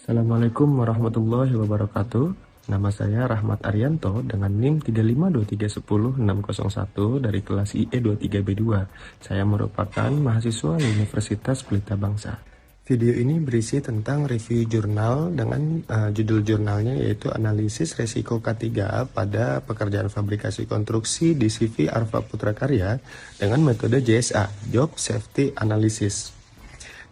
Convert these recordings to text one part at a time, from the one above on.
Assalamualaikum warahmatullahi wabarakatuh. Nama saya Rahmat Arianto dengan NIM 352310601 dari kelas IE 23B2. Saya merupakan mahasiswa Universitas Pelita Bangsa. Video ini berisi tentang review jurnal dengan judul jurnalnya yaitu Analisis Resiko K3A pada Pekerjaan Fabrikasi Konstruksi di CV Arfa Putra Karya dengan metode JSA, Job Safety Analysis.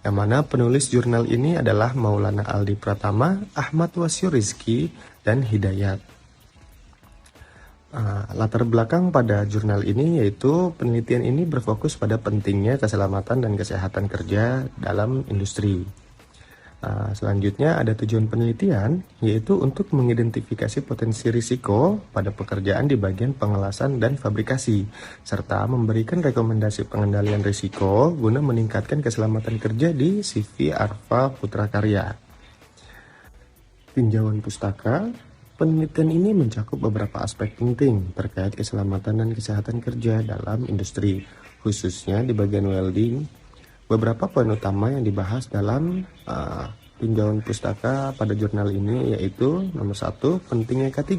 Yang mana penulis jurnal ini adalah Maulana Aldi Pratama, Ahmad Wasyu Rizki, dan Hidayat. Latar belakang pada jurnal ini yaitu penelitian ini berfokus pada pentingnya keselamatan dan kesehatan kerja dalam industri. Selanjutnya ada tujuan penelitian yaitu untuk mengidentifikasi potensi risiko pada pekerjaan di bagian pengelasan dan fabrikasi, serta memberikan rekomendasi pengendalian risiko guna meningkatkan keselamatan kerja di CV Arfa Putra Karya. Tinjauan pustaka. Penelitian ini mencakup beberapa aspek penting terkait keselamatan dan kesehatan kerja dalam industri, khususnya di bagian welding. Beberapa poin utama yang dibahas dalam tinjauan pustaka pada jurnal ini yaitu nomor 1, pentingnya K3.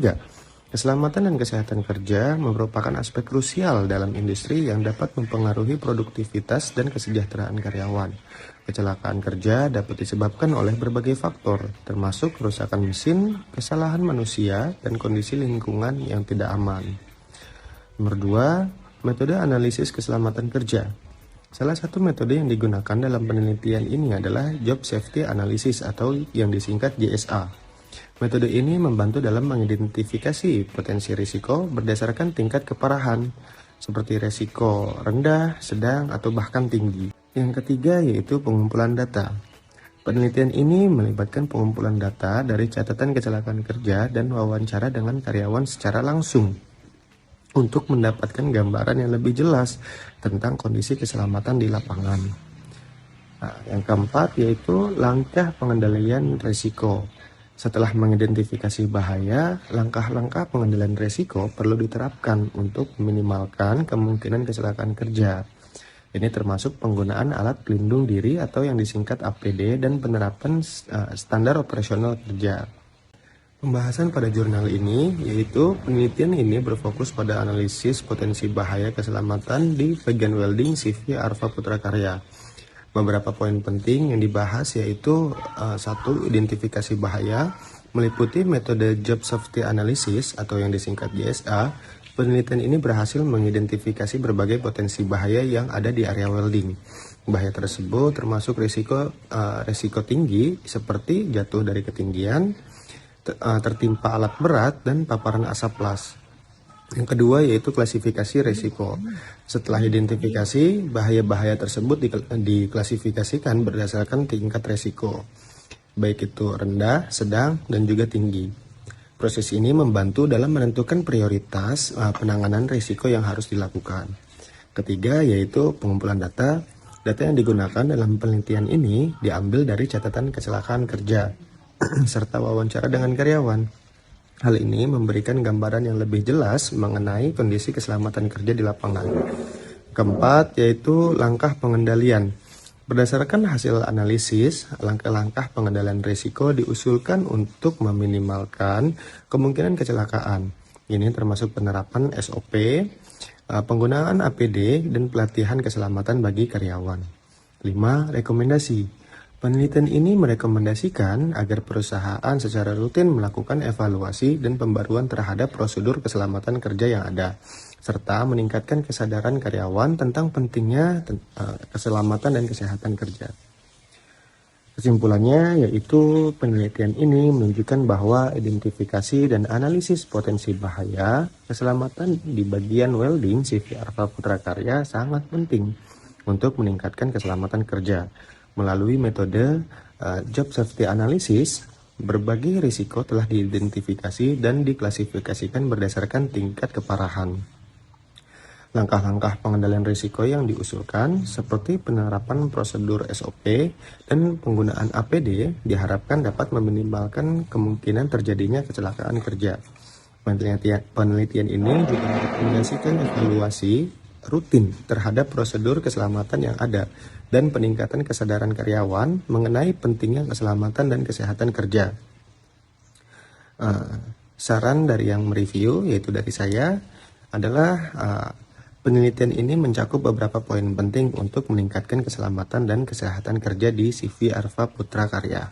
Keselamatan dan kesehatan kerja merupakan aspek krusial dalam industri yang dapat mempengaruhi produktivitas dan kesejahteraan karyawan. Kecelakaan kerja dapat disebabkan oleh berbagai faktor, termasuk kerusakan mesin, kesalahan manusia, dan kondisi lingkungan yang tidak aman. Nomor 2, metode analisis keselamatan kerja. Salah satu metode yang digunakan dalam penelitian ini adalah Job Safety Analysis atau yang disingkat JSA. Metode ini membantu dalam mengidentifikasi potensi risiko berdasarkan tingkat keparahan, seperti risiko rendah, sedang, atau bahkan tinggi. Yang ketiga yaitu pengumpulan data. Penelitian ini melibatkan pengumpulan data dari catatan kecelakaan kerja dan wawancara dengan karyawan secara langsung untuk mendapatkan gambaran yang lebih jelas tentang kondisi keselamatan di lapangan. Yang keempat yaitu langkah pengendalian risiko. Setelah mengidentifikasi bahaya, langkah-langkah pengendalian risiko perlu diterapkan untuk meminimalkan kemungkinan kecelakaan kerja. Ini termasuk penggunaan alat pelindung diri atau yang disingkat APD dan penerapan standar operasional kerja. Pembahasan pada jurnal ini yaitu penelitian ini berfokus pada analisis potensi bahaya keselamatan di bagian welding CV Arfa Putra Karya. Beberapa poin penting yang dibahas yaitu 1. Identifikasi bahaya meliputi metode Job Safety Analysis atau yang disingkat JSA. Penelitian ini berhasil mengidentifikasi berbagai potensi bahaya yang ada di area welding. Bahaya tersebut termasuk risiko tinggi seperti jatuh dari ketinggian, tertimpa alat berat, dan paparan asap las. Yang kedua yaitu klasifikasi risiko. Setelah identifikasi, bahaya-bahaya tersebut diklasifikasikan berdasarkan tingkat risiko, baik itu rendah, sedang, dan juga tinggi. Proses ini membantu dalam menentukan prioritas penanganan risiko yang harus dilakukan. Ketiga yaitu pengumpulan data. Data yang digunakan dalam penelitian ini diambil dari catatan kecelakaan kerja serta wawancara dengan karyawan. Hal ini memberikan gambaran yang lebih jelas mengenai kondisi keselamatan kerja di lapangan. Keempat yaitu langkah pengendalian. Berdasarkan hasil analisis, langkah-langkah pengendalian risiko diusulkan untuk meminimalkan kemungkinan kecelakaan. Ini termasuk penerapan SOP, penggunaan APD, dan pelatihan keselamatan bagi karyawan. 5. Rekomendasi. Penelitian ini merekomendasikan agar perusahaan secara rutin melakukan evaluasi dan pembaruan terhadap prosedur keselamatan kerja yang ada, serta meningkatkan kesadaran karyawan tentang pentingnya keselamatan dan kesehatan kerja. Kesimpulannya yaitu penelitian ini menunjukkan bahwa identifikasi dan analisis potensi bahaya keselamatan di bagian welding CV Arfa Putra Karya sangat penting untuk meningkatkan keselamatan kerja. Melalui metode Job Safety Analysis, berbagai risiko telah diidentifikasi dan diklasifikasikan berdasarkan tingkat keparahan. Langkah-langkah pengendalian risiko yang diusulkan seperti penerapan prosedur SOP dan penggunaan APD diharapkan dapat meminimalkan kemungkinan terjadinya kecelakaan kerja. Penelitian ini juga merekomendasikan evaluasi rutin terhadap prosedur keselamatan yang ada dan peningkatan kesadaran karyawan mengenai pentingnya keselamatan dan kesehatan kerja. Saran dari yang mereview, yaitu dari saya, adalah penelitian ini mencakup beberapa poin penting untuk meningkatkan keselamatan dan kesehatan kerja di CV Arfa Putra Karya.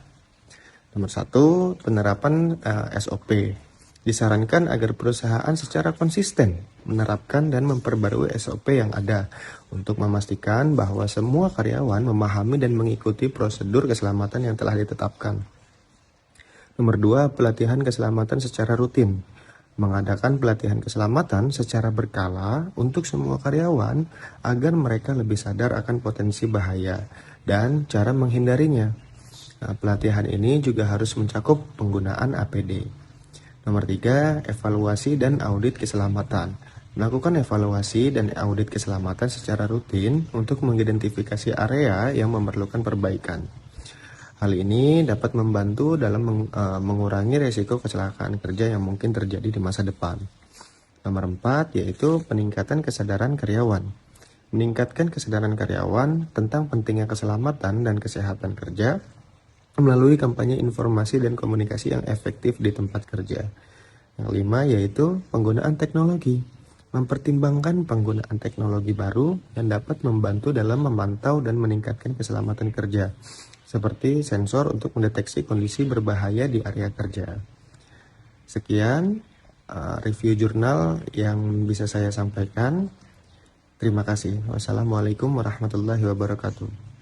Nomor 1, penerapan SOP. Disarankan agar perusahaan secara konsisten menerapkan dan memperbarui SOP yang ada untuk memastikan bahwa semua karyawan memahami dan mengikuti prosedur keselamatan yang telah ditetapkan. Nomor 2, pelatihan keselamatan secara rutin. Mengadakan pelatihan keselamatan secara berkala untuk semua karyawan agar mereka lebih sadar akan potensi bahaya dan cara menghindarinya. Nah, pelatihan ini juga harus mencakup penggunaan APD. Nomor 3, evaluasi dan audit keselamatan. Melakukan evaluasi dan audit keselamatan secara rutin untuk mengidentifikasi area yang memerlukan perbaikan. Hal ini dapat membantu dalam mengurangi risiko kecelakaan kerja yang mungkin terjadi di masa depan. Nomor 4, yaitu peningkatan kesadaran karyawan. Meningkatkan kesadaran karyawan tentang pentingnya keselamatan dan kesehatan kerja melalui kampanye informasi dan komunikasi yang efektif di tempat kerja. Yang 5, yaitu penggunaan teknologi. Mempertimbangkan penggunaan teknologi baru yang dapat membantu dalam memantau dan meningkatkan keselamatan kerja, seperti sensor untuk mendeteksi kondisi berbahaya di area kerja. Sekian review jurnal yang bisa saya sampaikan. Terima kasih. Wassalamualaikum warahmatullahi wabarakatuh.